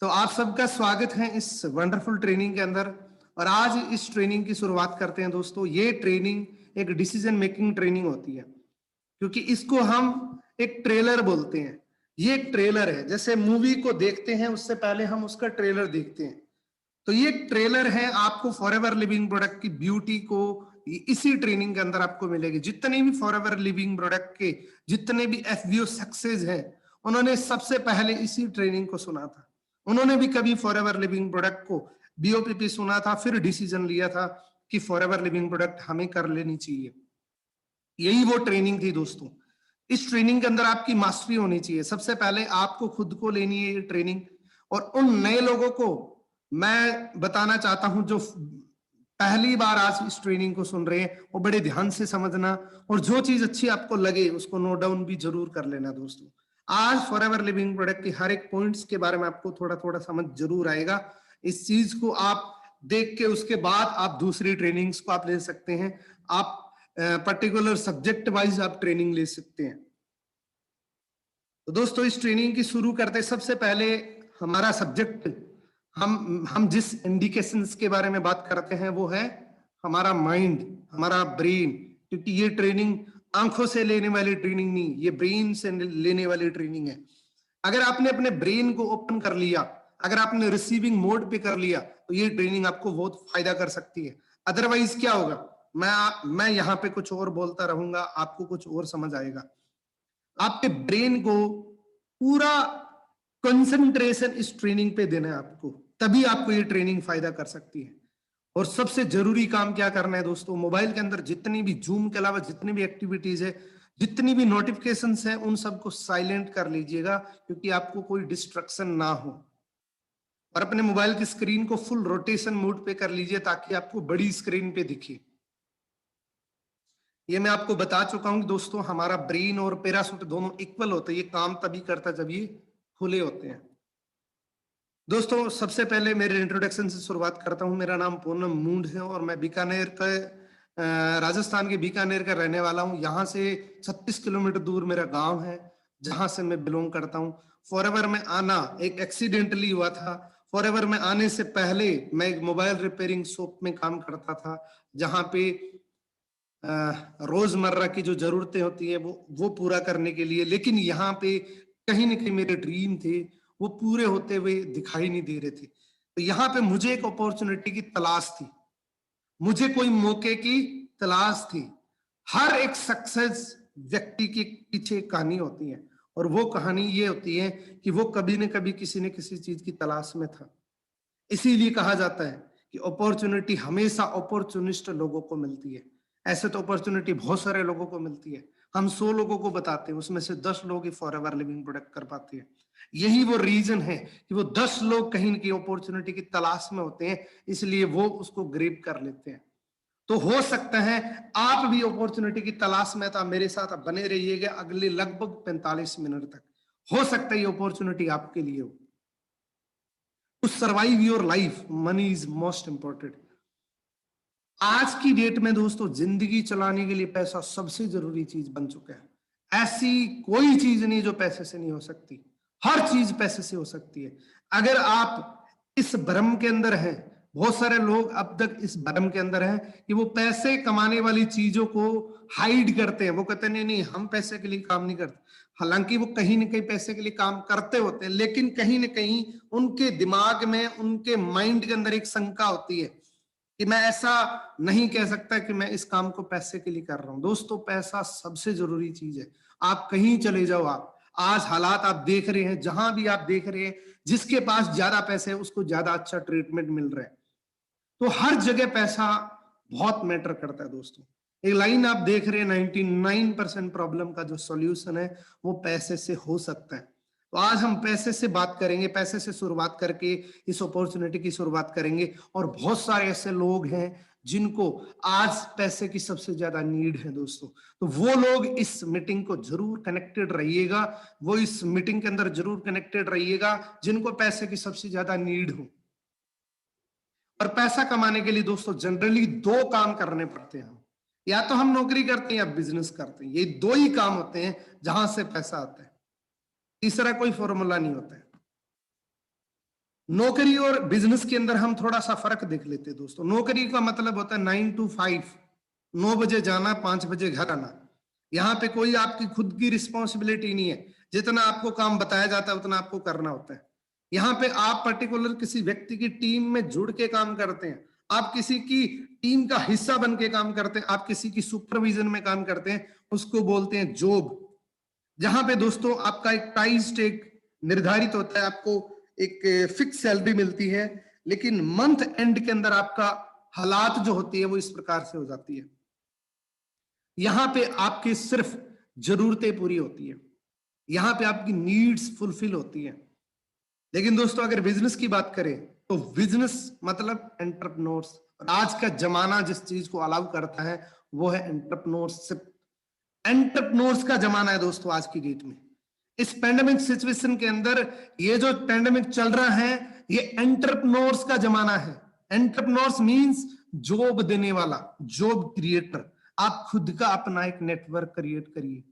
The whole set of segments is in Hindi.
तो आप सबका स्वागत है इस वंडरफुल ट्रेनिंग के अंदर। और आज इस ट्रेनिंग की शुरुआत करते हैं दोस्तों। ये ट्रेनिंग एक डिसीजन मेकिंग ट्रेनिंग होती है, क्योंकि इसको हम एक ट्रेलर बोलते हैं। ये एक ट्रेलर है, जैसे मूवी को देखते हैं उससे पहले हम उसका ट्रेलर देखते हैं। तो ये एक ट्रेलर है, आपको फॉरएवर लिविंग प्रोडक्ट की ब्यूटी को इसी ट्रेनिंग के अंदर आपको मिलेगी। जितने भी फॉरएवर लिविंग प्रोडक्ट के जितने भी एफबीओ सक्सेस हैं, उन्होंने सबसे पहले इसी ट्रेनिंग को सुना था। उन्होंने भी कभी फॉरएवर लिविंग प्रोडक्ट को बीओपीपी सुना था, फिर डिसीजन लिया था कि फॉरएवर लिविंग प्रोडक्ट हमें कर लेनी चाहिए। यही वो ट्रेनिंग थी दोस्तों। इस ट्रेनिंग के अंदर आपकी मास्टरी होनी चाहिए। सबसे पहले आपको खुद को लेनी है ये ट्रेनिंग, और उन नए लोगों को मैं बताना चाहता हूं जो पहली बार आज इस ट्रेनिंग को सुन रहे हैं, वो बड़े ध्यान से समझना, और जो चीज अच्छी आपको लगे उसको नोट डाउन भी जरूर कर लेना दोस्तों। आज फॉरएवर लिविंग प्रोडक्ट के हर एक पॉइंट्स के बारे में आपको थोड़ा थोड़ा समझ जरूर आएगा। इस चीज को आप देख के उसके बाद आप दूसरी ट्रेनिंग्स को आप ले सकते हैं। आप पर्टिकुलर सब्जेक्ट वाइज आप ट्रेनिंग ले सकते हैं। तो दोस्तों इस ट्रेनिंग की शुरू करते सबसे पहले हमारा सब्जेक्ट, हम जिस इंडिकेशंस के बारे में बात करते हैं वो है हमारा माइंड, हमारा ब्रेन। क्योंकि ये ट्रेनिंग आंखों से लेने वाली ट्रेनिंग नहीं, ये ब्रेन से लेने वाली ट्रेनिंग है। अगर आपने अपने ब्रेन को ओपन कर लिया, अगर आपने रिसीविंग मोड पे कर लिया, तो ये ट्रेनिंग आपको बहुत फायदा कर सकती है। अदरवाइज क्या होगा, मैं यहाँ पे कुछ और बोलता रहूंगा, आपको कुछ और समझ आएगा। आपके ब्रेन को पूरा कंसंट्रेशन इस ट्रेनिंग पे देना है आपको, तभी आपको ये ट्रेनिंग फायदा कर सकती है। और सबसे जरूरी काम क्या करना है दोस्तों, मोबाइल के अंदर जितनी भी जूम के अलावा जितनी भी एक्टिविटीज है, जितनी भी नोटिफिकेशंस है, उन सबको साइलेंट कर लीजिएगा, क्योंकि आपको कोई डिस्ट्रक्शन ना हो। और अपने मोबाइल की स्क्रीन को फुल रोटेशन मोड पे कर लीजिए, ताकि आपको बड़ी स्क्रीन पे दिखे। ये मैं आपको बता चुका हूं कि दोस्तों हमारा ब्रेन और पैराशूट दोनों इक्वल होते हैं। ये काम तभी करता जब ये खुले होते हैं। दोस्तों सबसे पहले मेरे इंट्रोडक्शन से शुरुआत करता हूं। मेरा नाम पूनम मूंड है और मैं बीकानेर का राजस्थान के बीकानेर का रहने वाला हूं। यहाँ से 36 किलोमीटर दूर मेरा गांव है, जहां से मैं बिलोंग करता हूं। फॉरएवर में आना एक एक्सीडेंटली हुआ था। फॉरएवर में आने से पहले मैं एक मोबाइल रिपेयरिंग शॉप में काम करता था, जहां पे रोजमर्रा की जो जरूरतें होती है वो पूरा करने के लिए, लेकिन यहाँ पे कहीं ना कहीं मेरे ड्रीम थे वो पूरे होते हुए दिखाई नहीं दे रहे थे। तो यहाँ पे मुझे एक अपॉर्चुनिटी की तलाश थी, मुझे कोई मौके की तलाश थी। हर एक सक्सेस व्यक्ति के पीछे एक कहानी होती है, और वो कहानी ये होती है कि वो कभी न कभी किसी न किसी चीज की तलाश में था। इसीलिए कहा जाता है कि अपॉर्चुनिटी हमेशा अपॉर्चुनिस्ट लोगों को मिलती है। ऐसे तो अपॉर्चुनिटी बहुत सारे लोगों को मिलती है। हम 100 लोगों को बताते हैं, उसमें से 10 लोग ही फॉरएवर लिविंग प्रोडक्ट कर पाते हैं। यही वो रीजन है कि वो 10 लोग कहीं न कहीं अपॉर्चुनिटी की तलाश में होते हैं, इसलिए वो उसको ग्रैब कर लेते हैं। तो हो सकता है आप भी अपॉर्चुनिटी की तलाश में था, मेरे साथ बने रहिएगा अगले लगभग 45 मिनट तक। हो सकता है ये अपॉर्चुनिटी आपके लिए हो। To survive your life, money is most important. आज की डेट में दोस्तों जिंदगी चलाने के लिए पैसा सबसे जरूरी चीज बन चुका है। ऐसी कोई चीज नहीं जो पैसे से नहीं हो सकती, हर चीज पैसे से हो सकती है। अगर आप इस भ्रम के अंदर हैं, बहुत सारे लोग अब तक इस भ्रम के अंदर हैं कि वो पैसे कमाने वाली चीजों को हाइड करते हैं। वो कहते हैं नहीं नहीं हम पैसे के लिए काम नहीं करते। हालांकि वो कहीं ना कहीं पैसे के लिए काम करते होते हैं, लेकिन कहीं ना कहीं उनके दिमाग में, उनके माइंड के अंदर एक शंका होती है कि मैं ऐसा नहीं कह सकता कि मैं इस काम को पैसे के लिए कर रहा हूं। दोस्तों पैसा सबसे जरूरी चीज है। आप कहीं चले जाओ, आप आज हालात आप देख रहे हैं, जहां भी आप देख रहे हैं, जिसके पास ज्यादा पैसे है उसको ज्यादा अच्छा ट्रीटमेंट मिल रहा है। तो हर जगह पैसा बहुत मैटर करता है दोस्तों। एक लाइन आप देख रहे हैं, 99% प्रॉब्लम का जो सॉल्यूशन है वो पैसे से हो सकता है। तो आज हम पैसे से बात करेंगे, पैसे से शुरुआत करके इस अपॉर्चुनिटी की शुरुआत करेंगे। और बहुत सारे ऐसे लोग हैं जिनको आज पैसे की सबसे ज्यादा नीड है दोस्तों। तो वो लोग इस मीटिंग को जरूर कनेक्टेड रहिएगा, वो इस मीटिंग के अंदर जरूर कनेक्टेड रहिएगा जिनको पैसे की सबसे ज्यादा नीड हो। और पैसा कमाने के लिए दोस्तों जनरली 2 काम करने पड़ते हैं। या तो हम नौकरी करते हैं या बिजनेस करते हैं। ये 2 ही काम होते हैं जहां से पैसा आता है, तीसरा कोई फॉर्मूला नहीं होता है। नौकरी और बिजनेस के अंदर हम थोड़ा सा फर्क देख लेते हैं दोस्तों। नौकरी का मतलब होता है 9 to 5, 9 बजे जाना, 5 बजे घर आना। यहाँ पे कोई आपकी खुद की रिस्पॉन्सिबिलिटी नहीं है, जितना आपको काम बताया जाता है उतना आपको करना होता है। यहाँ पे आप पर्टिकुलर किसी व्यक्ति की टीम में जुड़ के काम करते हैं, आप किसी की टीम का हिस्सा बन के काम करते हैं, आप किसी की सुपरविजन में काम करते हैं, उसको बोलते हैं जॉब। जहां पे दोस्तों आपका एक प्राइस टैग निर्धारित होता है, आपको एक फिक्स सैलरी मिलती है, लेकिन मंथ एंड के अंदर आपका हालात जो होती है वो इस प्रकार से हो जाती है। यहां पे आपकी सिर्फ जरूरतें पूरी होती है, यहां पे आपकी नीड्स फुलफिल होती है। लेकिन दोस्तों अगर बिजनेस की बात करें तो बिजनेस मतलब एंटरप्रेन्योर्स, और आज का जमाना जिस चीज को अलाउ करता है वो है एंटरप्रेन्योरशिप। एंटरप्रेन्योर्स का जमाना है दोस्तों आज की डेट में। इस पेंडेमिक सिचुएशन के अंदर ये जो पेंडेमिक चल रहा है ये एंटरप्रेन्योर्स का जमाना है। एंटरप्रेन्योर्स मींस जॉब देने वाला, जॉब क्रिएटर। आप खुद का अपना एक नेटवर्क क्रिएट करिए,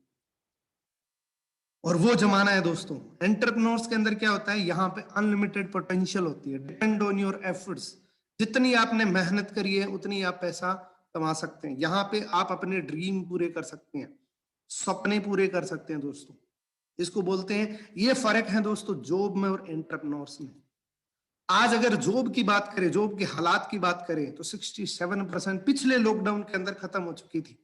और वो जमाना है दोस्तों। एंटरप्रेन्योर्स के अंदर क्या होता है, यहाँ पे अनलिमिटेड पोटेंशियल होती है, डिपेंड ऑन योर एफर्ट्स। जितनी आपने मेहनत करी है उतनी आप पैसा कमा सकते हैं। यहाँ पे आप अपने ड्रीम पूरे कर सकते हैं, सपने पूरे कर सकते हैं दोस्तों। इसको बोलते हैं, ये फर्क है दोस्तों जॉब में और एंटरप्रेन्योर्स में। आज अगर जॉब की बात करें, जॉब के हालात की बात करें तो 67% पिछले लॉकडाउन के अंदर खत्म हो चुकी थी,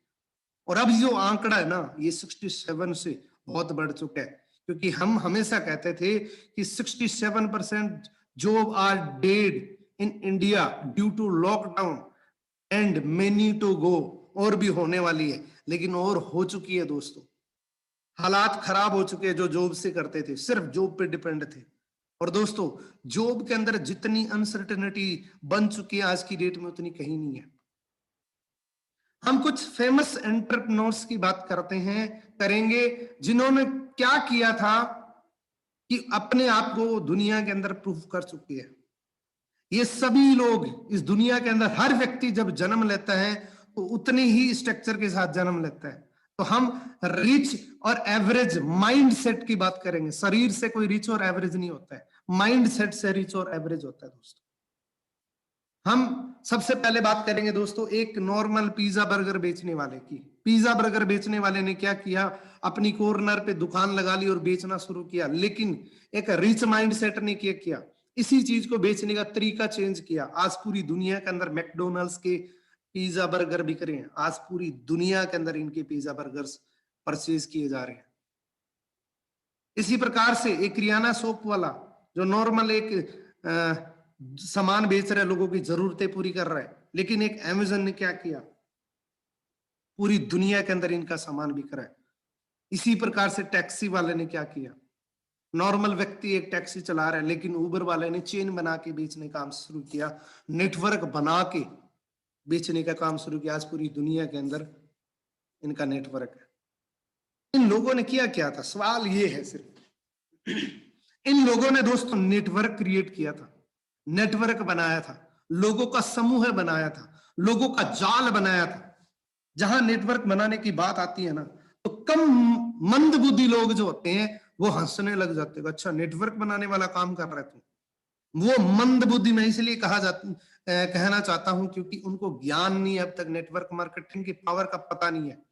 और अब जो आंकड़ा है ना ये 67 से बहुत बढ़ चुका है। क्योंकि हम हमेशा कहते थे कि 67% job are dead in India due to lockdown and many to go, और भी होने वाली है, लेकिन और हो चुकी है दोस्तों। हालात खराब हो चुके हैं, जो जॉब से करते थे सिर्फ जॉब पे डिपेंड थे। और दोस्तों जॉब के अंदर जितनी अनसर्टेनिटी बन चुकी है आज की डेट में उतनी कहीं नहीं है। हम कुछ फेमस एंटरप्रेन्योर्स की बात करते हैं, करेंगे, जिन्होंने क्या किया था कि अपने आप को दुनिया के अंदर प्रूफ कर चुके हैं। ये सभी लोग इस दुनिया के अंदर, हर व्यक्ति जब जन्म लेता है तो उतने ही स्ट्रक्चर के साथ जन्म लेता है। तो हम रिच और एवरेज माइंड सेट की बात करेंगे। शरीर से कोई रिच और एवरेज नहीं होता है, माइंड सेट से रिच और एवरेज होता है दोस्तों। हम सबसे पहले बात करेंगे दोस्तों एक नॉर्मल पिज्जा बर्गर बेचने वाले की। पिज्जा बर्गर बेचने वाले ने क्या किया, अपनी कॉर्नर पे दुकान लगा ली और बेचना शुरू किया, लेकिन एक रिच माइंडसेट ने क्या किया, इसी चीज को बेचने का तरीका चेंज किया। आज पूरी दुनिया के अंदर मैकडोनल्ड्स के पिज्जा बर्गर बिक रहे हैं, आज पूरी दुनिया के अंदर इनके पिज्जा बर्गर्स परचेज किए जा रहे हैं। इसी प्रकार से एक किराना शॉप वाला जो नॉर्मल एक सामान बेच रहा है, लोगों की जरूरतें पूरी कर रहा है, लेकिन एक अमेज़न ने क्या किया, पूरी दुनिया के अंदर इनका सामान बिक रहा है। इसी प्रकार से टैक्सी वाले ने क्या किया, नॉर्मल व्यक्ति एक टैक्सी चला रहा है, लेकिन उबर वाले ने चेन बना के बेचने का काम शुरू किया, नेटवर्क बना के बेचने का काम शुरू किया। आज पूरी दुनिया के अंदर इनका नेटवर्क है। इन लोगों ने किया क्या था, सवाल ये है सिर्फ, इन लोगों ने दोस्तों नेटवर्क क्रिएट किया था, नेटवर्क बनाया था, लोगों का समूह बनाया था, लोगों का जाल बनाया था। जहां नेटवर्क बनाने की बात आती है ना, तो कम मंद बुद्धि लोग जो होते हैं वो हंसने लग जाते हैं, अच्छा नेटवर्क बनाने वाला काम कर रहा है तू। वो मंद बुद्धि में इसलिए कहना चाहता हूं क्योंकि उनको ज्ञान नहीं है अब तक, नेटवर्क मार्केटिंग की पावर का पता नहीं है।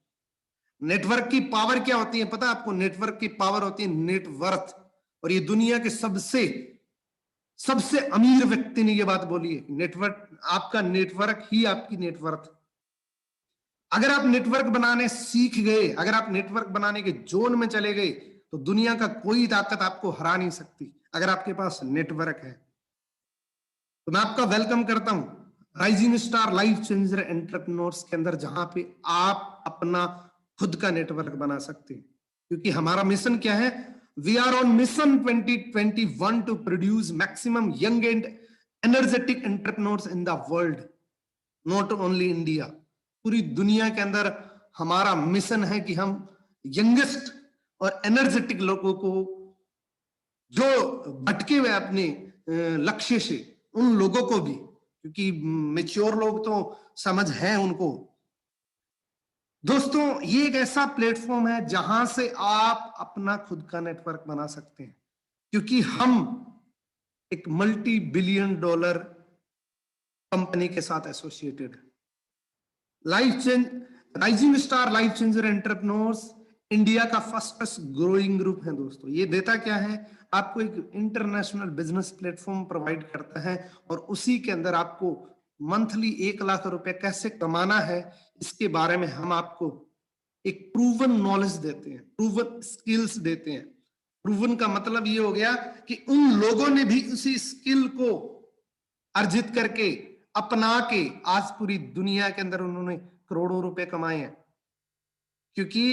नेटवर्क की पावर क्या होती है पता है आपको, नेटवर्क की पावर होती है नेटवर्थ। और ये दुनिया के सबसे अमीर व्यक्ति ने ये बात बोली है, नेटवर्क, आपका नेटवर्क ही आपकी नेटवर्थ। अगर आप नेटवर्क बनाने सीख गए, अगर आप नेटवर्क बनाने के जोन में चले गए, तो दुनिया का कोई ताकत आपको हरा नहीं सकती अगर आपके पास नेटवर्क है। तो मैं आपका वेलकम करता हूं rising star life changer entrepreneurs के अंदर, जहां पे आप अपना खुद का नेटवर्क बना सकते हैं। क्योंकि हमारा मिशन क्या है, we are on mission 2021 to produce maximum young and energetic entrepreneurs in the world, not only India. पूरी दुनिया के अंदर हमारा मिशन है कि हम यंगेस्ट और एनर्जेटिक लोगों को, जो भटके हुए अपने लक्ष्य से, उन लोगों को भी, क्योंकि मेच्योर लोग तो समझ है उनको। दोस्तों ये एक ऐसा प्लेटफॉर्म है जहां से आप अपना खुद का नेटवर्क बना सकते हैं, क्योंकि हम एक मल्टी बिलियन डॉलर कंपनी के साथ associated. Life change rising star life changer entrepreneurs India का फास्टेस्ट ग्रोइंग ग्रुप है दोस्तों। ये देता क्या है, आपको एक इंटरनेशनल बिजनेस प्लेटफॉर्म प्रोवाइड करता है और उसी के अंदर आपको मंथली 1 लाख रुपए कैसे कमाना है इसके बारे में हम आपको एक प्रूवन नॉलेज देते हैं, प्रूवन स्किल्स देते हैं। प्रूवन का मतलब ये हो गया कि उन लोगों ने भी उसी स्किल को अर्जित करके अपना के आज पूरी दुनिया के अंदर उन्होंने करोड़ों रुपए कमाए हैं। क्योंकि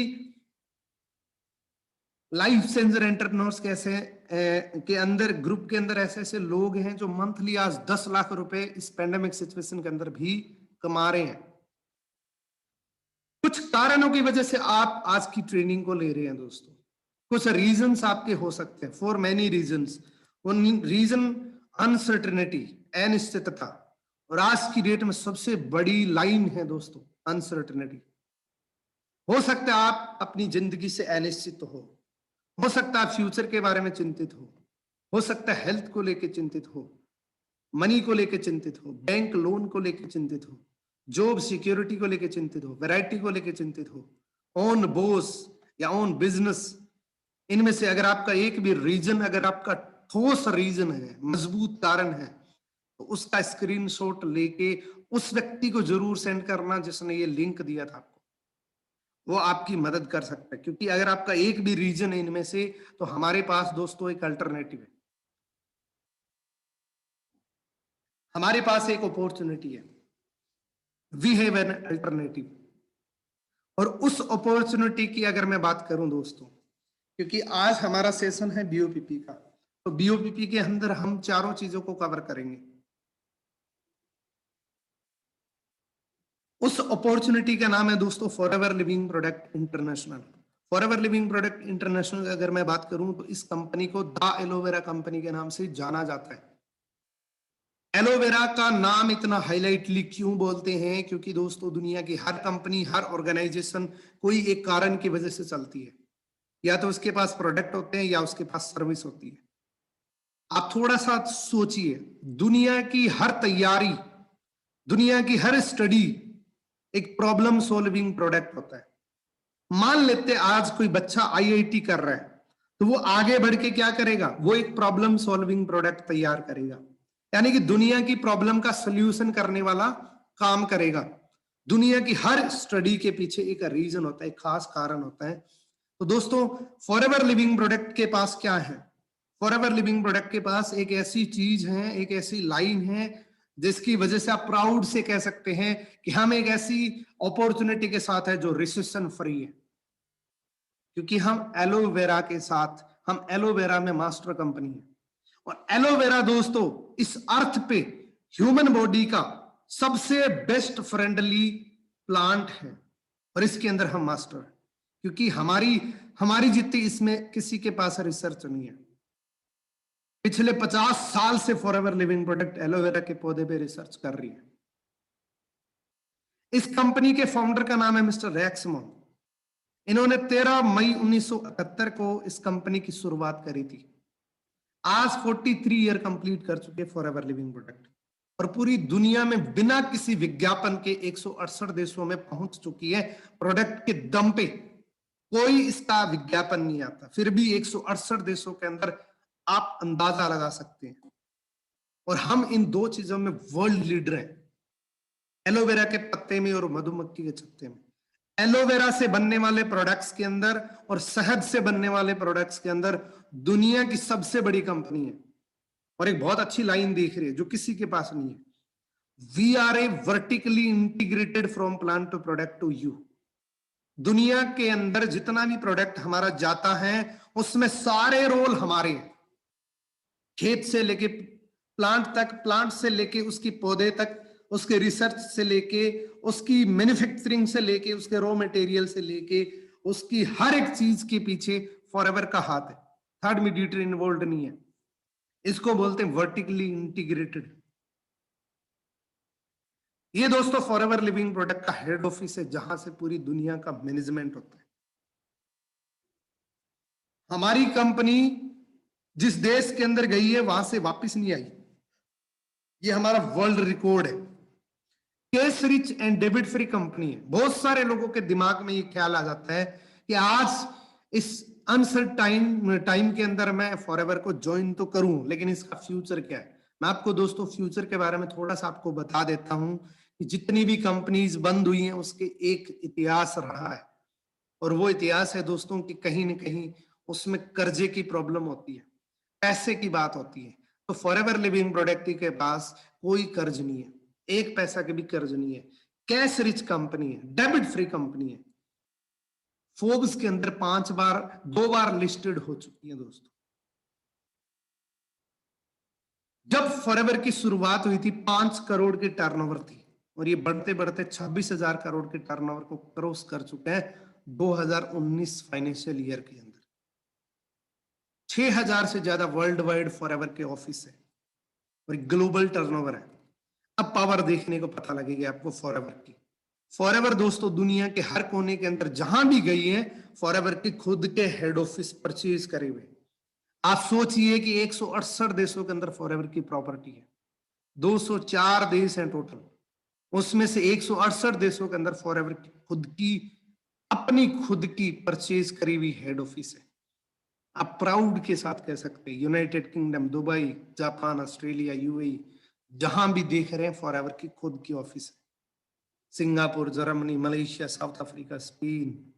लाइफ चेंजर एंटरप्रेन्योर्स कैसे के अंदर ग्रुप के अंदर ऐसे ऐसे लोग हैं जो मंथली आज 10 लाख रुपए इस पेंडेमिक सिचुएशन के अंदर भी कमा रहे हैं। कुछ कारणों की वजह से आप आज की ट्रेनिंग को ले रहे हैं दोस्तों। कुछ रीजंस आपके हो सकते हैं, for many reasons. Reason uncertainty, अनिश्चितता, और आज की डेट में सबसे बड़ी लाइन है दोस्तों अनसर्टेनिटी। हो सकता है आप अपनी जिंदगी से अनिश्चित हो सकता है फ्यूचर के बारे में चिंतित हो सकता है हेल्थ को लेकर चिंतित हो, मनी को लेकर चिंतित हो, बैंक लोन को लेकर चिंतित हो, जॉब सिक्योरिटी को लेकर चिंतित हो, वैरायटी को लेकर चिंतित हो, ओन बॉस या ओन बिजनेस। इनमें से अगर आपका एक भी रीजन, अगर आपका ठोस रीजन है, मजबूत कारण है, तो उसका स्क्रीनशॉट लेके उस व्यक्ति को जरूर सेंड करना जिसने ये लिंक दिया था आपको। वो आपकी मदद कर सकता है। क्योंकि अगर आपका एक भी रीजन है इनमें से, तो हमारे पास दोस्तों एक अल्टरनेटिव है, हमारे पास एक अपॉर्चुनिटी है। We have an alternative. और उस अपॉर्चुनिटी की अगर मैं बात करूं दोस्तों, क्योंकि आज हमारा सेशन है बीओपीपी का, तो बीओपीपी के अंदर हम चारों चीजों को कवर करेंगे। उस अपॉर्चुनिटी का नाम है दोस्तों forever living product international. Forever living product international अगर मैं बात करूं तो इस कंपनी को द एलोवेरा कंपनी के नाम से जाना जाता है। एलोवेरा का नाम इतना हाईलाइटली क्यों बोलते हैं? क्योंकि दोस्तों दुनिया की हर कंपनी, हर ऑर्गेनाइजेशन कोई एक कारण की वजह से चलती है। या तो उसके पास प्रोडक्ट होते हैं या उसके पास सर्विस होती है। आप थोड़ा सा सोचिए, दुनिया की हर तैयारी, दुनिया की हर स्टडी एक प्रॉब्लम सॉल्विंग प्रोडक्ट होता है। मान लेते आज कोई बच्चा आईआईटी कर रहा है, तो वो आगे बढ़ के क्या करेगा? वो एक प्रॉब्लम सॉल्विंग प्रोडक्ट तैयार करेगा, यानी कि दुनिया की प्रॉब्लम का सोल्यूशन करने वाला काम करेगा। दुनिया की हर स्टडी के पीछे एक रीजन होता है, एक खास कारण होता है। तो दोस्तों फॉरएवर लिविंग प्रोडक्ट के पास क्या है? फॉरएवर लिविंग प्रोडक्ट के पास एक ऐसी चीज है, एक ऐसी लाइन है जिसकी वजह से आप प्राउड से कह सकते हैं कि हम एक ऐसी अपॉर्चुनिटी के साथ है जो रिसेशन फ्री है। क्योंकि हम एलोवेरा के साथ, हम एलोवेरा में मास्टर कंपनी है। और एलोवेरा दोस्तों इस अर्थ पे ह्यूमन बॉडी का सबसे बेस्ट फ्रेंडली प्लांट है, और इसके अंदर हम मास्टर हैं। क्योंकि हमारी जितनी इसमें किसी के पास रिसर्च नहीं है। पिछले 50 साल से फॉरएवर लिविंग प्रोडक्ट एलोवेरा के पौधे पे रिसर्च कर रही है। इस कंपनी के फाउंडर का नाम है मिस्टर रैक्समोन। इन्होंने 13 मई 1978 को इस कंपनी की शुरुआत करी थी। आज 43 ईयर कंप्लीट कर चुके फॉरएवर लिविंग प्रोडक्ट, और पूरी दुनिया में बिना किसी विज्ञापन के 168 देशों में पहुंच चुकी है। प्रोडक्ट के दम पे कोई इसका विज्ञापन नहीं आता, फिर भी 168 देशों के अंदर आप अंदाजा लगा सकते हैं। और हम इन दो चीजों में वर्ल्ड लीडर हैं, एलोवेरा के पत्ते में और मधुमक्खी के छत्ते में। एलोवेरा से बनने वाले प्रोडक्ट्स के अंदर और शहद से बनने वाले प्रोडक्ट्स के अंदर दुनिया की सबसे बड़ी कंपनी है। और एक बहुत अच्छी लाइन देख रही है जो किसी के पास नहीं है, we are a vertically integrated from plant to product to you. दुनिया के अंदर जितना भी प्रोडक्ट हमारा जाता है उसमें सारे रोल हमारे हैं, खेत से लेके प्लांट तक, प्लांट से लेके उसकी पौधे तक, उसके रिसर्च से लेके उसकी मैन्युफैक्चरिंग से लेके उसके रॉ मटेरियल से लेके उसकी हर एक चीज के पीछे फॉरएवर का हाथ है। थर्ड मीडिएटर इन्वॉल्व नहीं है। इसको बोलते हैं वर्टिकली इंटीग्रेटेड। ये दोस्तों फॉरएवर लिविंग प्रोडक्ट का हेड ऑफिस है, जहां से पूरी दुनिया का मैनेजमेंट होता है। हमारी कंपनी जिस देश के अंदर गई है वहां से वापस नहीं आई। ये हमारा वर्ल्ड रिकॉर्ड है। Cash rich and debit free company है। बहुत सारे लोगों के दिमाग में ये ख्याल आ जाता है कि आज इस अनसर्टाइन टाइम के अंदर मैं फॉरएवर को ज्वाइन तो करूं, लेकिन इसका फ्यूचर क्या है। मैं आपको दोस्तों फ्यूचर के बारे में थोड़ा सा आपको बता देता हूं कि जितनी भी कंपनीज बंद हुई हैं उसके एक इतिहास रहा है, और वो इतिहास है दोस्तों कि कहीं ना कहीं उसमें कर्जे की प्रॉब्लम होती है, पैसे की बात होती है। तो फॉरएवर लिविंग प्रोडक्ट के पास कोई कर्ज नहीं है, एक पैसा के भी कर्ज नहीं है। कैश रिच कंपनी है, डेबिट फ्री कंपनी है। फोर्ब्स के अंदर 2 बार लिस्टेड हो चुकी है दोस्तों। जब फॉरएवर की शुरुआत हुई थी 5 करोड़ की टर्नओवर थी, और ये बढ़ते बढ़ते 26,000 करोड़ के टर्नओवर को क्रॉस कर चुके हैं 2019 फाइनेंशियल ईयर के अंदर। 6,000 से ज्यादा वर्ल्ड वाइड फॉरएवर के ऑफिस है और ग्लोबल टर्नओवर है। अब पावर देखने को पता लगेगी आपको फॉरएवर की। फॉरएवर दोस्तों दुनिया के हर कोने के अंदर जहां भी गई है, फॉरएवर के खुद के हेड ऑफिस परचेज करे हुए। आप सोचिए कि 168 देशों के अंदर फॉरएवर की प्रॉपर्टी है। 204 देश हैं टोटल, उसमें से 168 देशों के अंदर फॉरएवर की अपनी खुद की परचेज करी हुई हेड ऑफिस है। आप प्राउड के साथ कह सकते हैं United kingdom, Dubai, Japan, Australia, UAE, जहां भी देख रहे हैं फॉरएवर की खुद की ऑफिस है। Singapore, Germany, Malaysia, South Africa, Spain,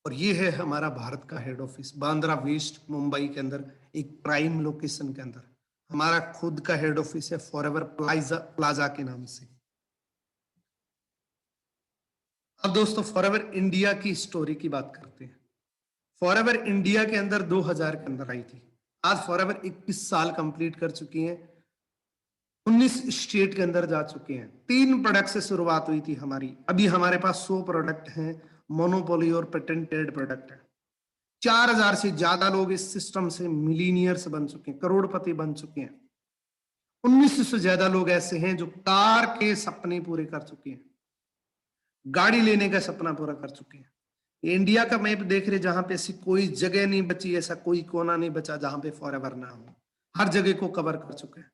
और ये है हमारा भारत का head office Bandra west Mumbai के अंदर, एक प्राइम लोकेशन के अंदर हमारा खुद का हेड ऑफिस है फॉरएवर प्लाजा के नाम से। अब दोस्तों फॉरएवर इंडिया की स्टोरी की बात करते हैं। फॉरएवर इंडिया के अंदर 2000 के अंदर आई थी। आज फॉरएवर 21 साल कंप्लीट कर चुकी है, 19 स्टेट के अंदर जा चुके हैं। 3 प्रोडक्ट से शुरुआत हुई थी हमारी, अभी हमारे पास 100 प्रोडक्ट हैं, मोनोपोली और पेटेंटेड प्रोडक्ट है। 4,000 से ज्यादा लोग इस सिस्टम से मिलीनियर्स बन चुके हैं, करोड़पति बन चुके हैं। 1900 से ज्यादा लोग ऐसे हैं जो कार के सपने पूरे कर चुके हैं, गाड़ी लेने का सपना पूरा कर चुके हैं। इंडिया का मैप देख रहे, जहां पे ऐसी कोई जगह नहीं बची, ऐसा कोई कोना नहीं बचा जहां पे फॉरएवर ना हो। हर जगह को कवर कर चुके हैं।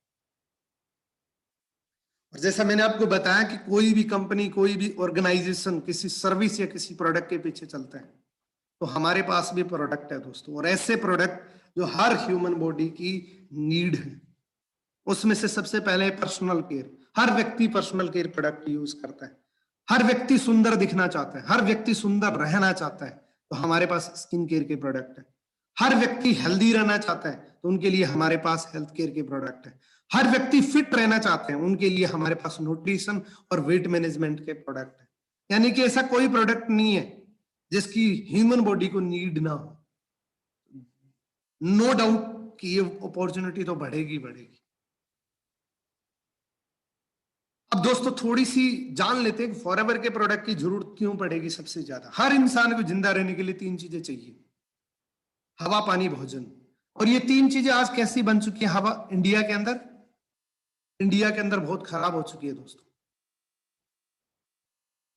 और जैसा मैंने आपको बताया कि कोई भी कंपनी, कोई भी ऑर्गेनाइजेशन किसी सर्विस या किसी प्रोडक्ट के पीछे चलता है, तो हमारे पास भी प्रोडक्ट है दोस्तों, और ऐसे प्रोडक्ट जो हर ह्यूमन बॉडी की नीड है। उसमें से सबसे पहले पर्सनल केयर। हर व्यक्ति पर्सनल केयर प्रोडक्ट यूज करता है। हर व्यक्ति सुंदर दिखना चाहता है, हर व्यक्ति सुंदर रहना चाहता है, तो हमारे पास स्किन केयर के प्रोडक्ट है। हर व्यक्ति हेल्दी रहना चाहता है, तो उनके लिए हमारे पास हेल्थ केयर के प्रोडक्ट है। हर व्यक्ति फिट रहना चाहते हैं, उनके लिए हमारे पास न्यूट्रिशन और वेट मैनेजमेंट के प्रोडक्ट है। यानी कि ऐसा कोई प्रोडक्ट नहीं है जिसकी ह्यूमन बॉडी को नीड ना हो। नो डाउट कि ये अपॉर्चुनिटी तो बढ़ेगी बढ़ेगी। अब दोस्तों थोड़ी सी जान लेते हैं कि फॉरएवर के प्रोडक्ट की जरूरत क्यों पड़ेगी सबसे ज्यादा। हर इंसान को जिंदा रहने के लिए 3 चीजें चाहिए, हवा, पानी, भोजन। और ये 3 चीजें आज कैसी बन चुकी है हवा इंडिया के अंदर? इंडिया के अंदर बहुत खराब हो चुकी है दोस्तों।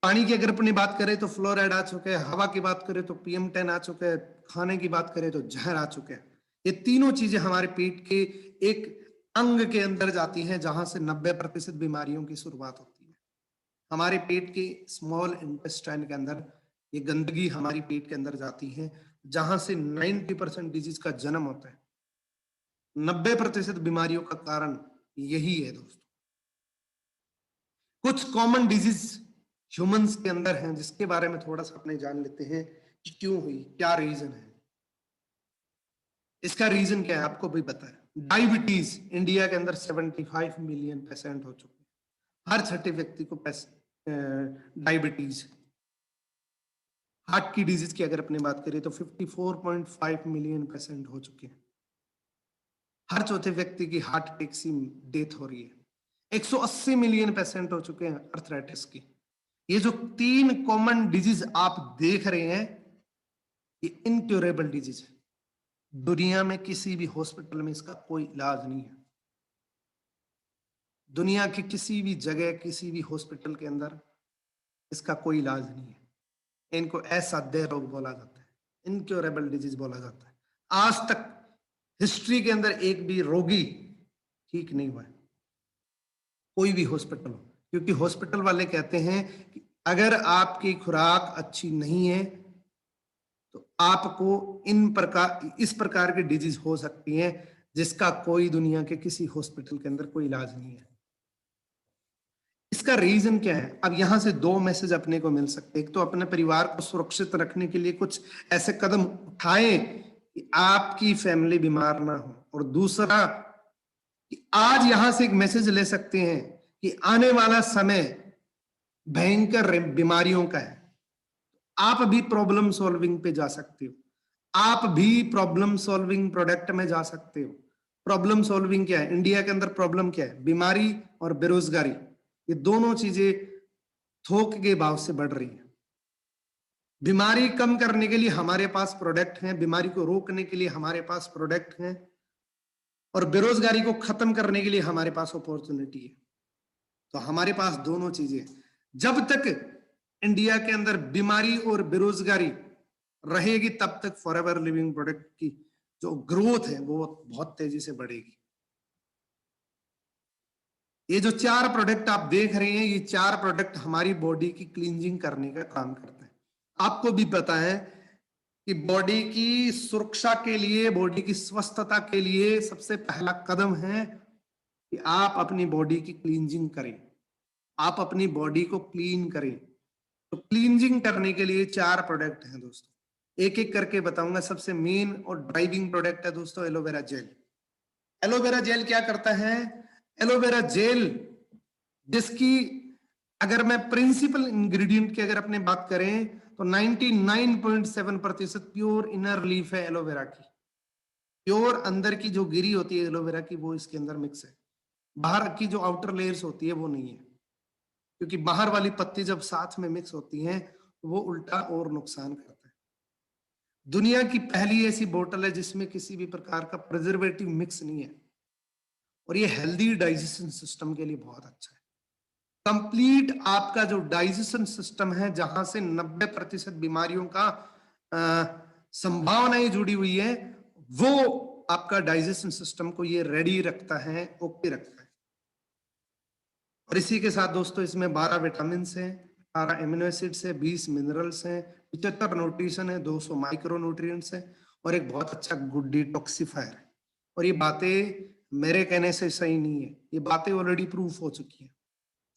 पानी की अगर अपनी बात करें तो फ्लोराइड आ चुके हैं, हवा की बात करें तो PM10 आ चुके हैं, खाने की बात करें तो जहर आ चुके हैं। ये तीनों चीजें हमारे पेट के एक अंग के अंदर जाती हैं जहां से 90% बीमारियों की शुरुआत होती है। हमारे पेट के स्मॉल इंटेस्टाइन के अंदर ये गंदगी हमारी पेट के अंदर जाती है, जहां से 90% डिजीज का जन्म होता है। 90% बीमारियों का कारण यही है दोस्तों। कुछ कॉमन डिजीज ह्यूमंस के अंदर हैं जिसके बारे में थोड़ा सा अपने जान लेते हैं कि क्यों हुई, क्या रीजन है। इसका रीजन क्या है आपको भी पता है। डायबिटीज इंडिया के अंदर 75 मिलियन पेशेंट हो चुके हैं। हर छठे व्यक्ति को डायबिटीज। हार्ट की डिजीज की अगर अपनी बात करें तो 54.5 मिलियन पेशेंट हो चुके हैं। हर चौथे व्यक्ति की हार्ट अटैक से डेथ हो रही है। 180 मिलियन पेशेंट हो चुके हैं अर्थराइटिस की। ये जो 3 कॉमन डिजीज आप देख रहे हैं, ये इनक्योरेबल डिजीज है। दुनिया में किसी भी हॉस्पिटल में इसका कोई इलाज नहीं है। दुनिया की किसी भी जगह, किसी भी हॉस्पिटल के अंदर इसका कोई इलाज नहीं है। इनको असाध्य रोग बोला जाता है, इनक्योरेबल डिजीज बोला जाता है। आज तक हिस्ट्री के अंदर एक भी रोगी ठीक नहीं हुआ है, कोई भी हॉस्पिटल हो, क्योंकि हॉस्पिटल वाले कहते हैं कि अगर आपकी खुराक अच्छी नहीं है तो आपको इस प्रकार की डिजीज हो सकती है जिसका कोई दुनिया के किसी हॉस्पिटल के अंदर कोई इलाज नहीं है। इसका रीजन क्या है? अब यहां से दो मैसेज अपने को मिल सकते हैं। एक तो अपने परिवार को सुरक्षित रखने के लिए कुछ ऐसे कदम उठाएं कि आपकी फैमिली बीमार ना हो, और दूसरा कि आज यहां से एक मैसेज ले सकते हैं कि आने वाला समय भयंकर बीमारियों का है। आप भी प्रॉब्लम सॉल्विंग पे जा सकते हो, आप भी प्रॉब्लम सॉल्विंग प्रोडक्ट में जा सकते हो। प्रॉब्लम सॉल्विंग क्या है? इंडिया के अंदर प्रॉब्लम क्या है? बीमारी और बेरोजगारी, ये दोनों चीजें थोक के भाव से बढ़ रही है। बीमारी कम करने के लिए हमारे पास प्रोडक्ट हैं, बीमारी को रोकने के लिए हमारे पास प्रोडक्ट हैं, और बेरोजगारी को खत्म करने के लिए हमारे पास अपॉर्चुनिटी है। तो हमारे पास दोनों चीजें। जब तक इंडिया के अंदर बीमारी और बेरोजगारी रहेगी तब तक फॉरएवर लिविंग प्रोडक्ट की जो ग्रोथ है वो बहुत तेजी से बढ़ेगी। ये जो 4 प्रोडक्ट आप देख रहे हैं, ये 4 प्रोडक्ट हमारी बॉडी की क्लींजिंग करने का काम करते हैं। आपको भी पता है कि बॉडी की सुरक्षा के लिए, बॉडी की स्वस्थता के लिए सबसे पहला कदम है कि आप अपनी बॉडी की क्लींजिंग करें, आप अपनी बॉडी को क्लीन करें। तो क्लींजिंग करने के लिए 4 प्रोडक्ट हैं दोस्तों, एक एक करके बताऊंगा। सबसे मेन और ड्राइविंग प्रोडक्ट है दोस्तों एलोवेरा जेल। एलोवेरा जेल क्या करता है? एलोवेरा जेल जिसकी अगर मैं प्रिंसिपल इंग्रेडिएंट की अगर अपने बात करें तो 99.7% प्योर इनर लीफ है एलोवेरा की। प्योर अंदर की जो गिरी होती है एलोवेरा की वो इसके अंदर मिक्स है, बाहर की जो आउटर लेयर्स होती है वो नहीं है, क्योंकि बाहर वाली पत्ती जब साथ में मिक्स होती हैं तो वो उल्टा और नुकसान करता है। दुनिया की पहली ऐसी बोतल है जिसमें किसी भी प्रकार का प्रिजर्वेटिव मिक्स नहीं है, और ये हेल्दी डाइजेशन सिस्टम के लिए बहुत अच्छा है। कंप्लीट आपका जो डाइजेशन सिस्टम है, जहां से 90% बीमारियों का संभावनाएं जुड़ी हुई है, वो आपका डाइजेशन सिस्टम को ये रेडी रखता है, ओके रखता है। और इसी के साथ दोस्तों इसमें 12 विटामिन है, 18 एमिनो एसिड्स है, 20 मिनरल्स हैं, 75 न्यूट्रिशन है, 200 माइक्रो न्यूट्रिएंट्स है, और एक बहुत अच्छा गुड डिटॉक्सिफायर है। और ये बातें मेरे कहने से सही नहीं है, ये बातें ऑलरेडी प्रूफ हो चुकी है।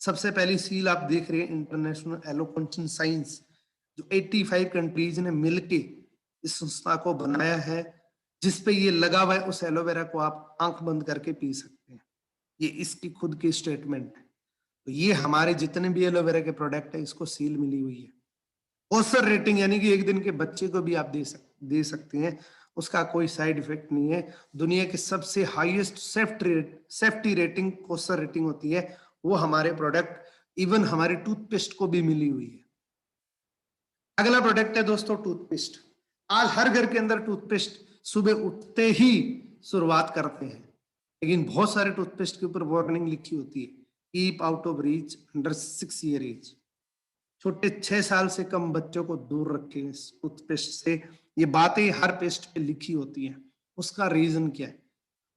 सबसे पहली सील आप देख रहे हैं इंटरनेशनल एलोक्वेंशन साइंस, जो 85 कंट्रीज ने मिलके इस संस्था को बनाया है, जिसपे ये लगा हुआ है। उस एलोवेरा को आप आंख बंद करके पी सकते हैं, ये इसकी खुद की स्टेटमेंट है। तो ये हमारे जितने भी एलोवेरा के प्रोडक्ट है इसको सील मिली हुई है। ओसर रेटिंग यानी कि एक दिन के बच्चे को भी आप दे सकते हैं, उसका कोई साइड इफेक्ट नहीं है। दुनिया की सबसे हाईएस्ट सेफ्टी रेटिंग ओसर रेटिंग होती है, वो हमारे प्रोडक्ट इवन हमारे टूथपेस्ट को भी मिली हुई है। अगला प्रोडक्ट है दोस्तों टूथपेस्ट। आज हर घर के अंदर टूथपेस्ट सुबह उठते ही शुरुआत करते हैं, लेकिन बहुत सारे टूथपेस्ट के ऊपर वार्निंग लिखी होती है, keep out of reach under 6 year age. छोटे 6 साल से कम बच्चों को दूर रखें इस टूथपेस्ट से। ये बातें हर पेस्ट पे लिखी होती हैं। उसका रीजन क्या है?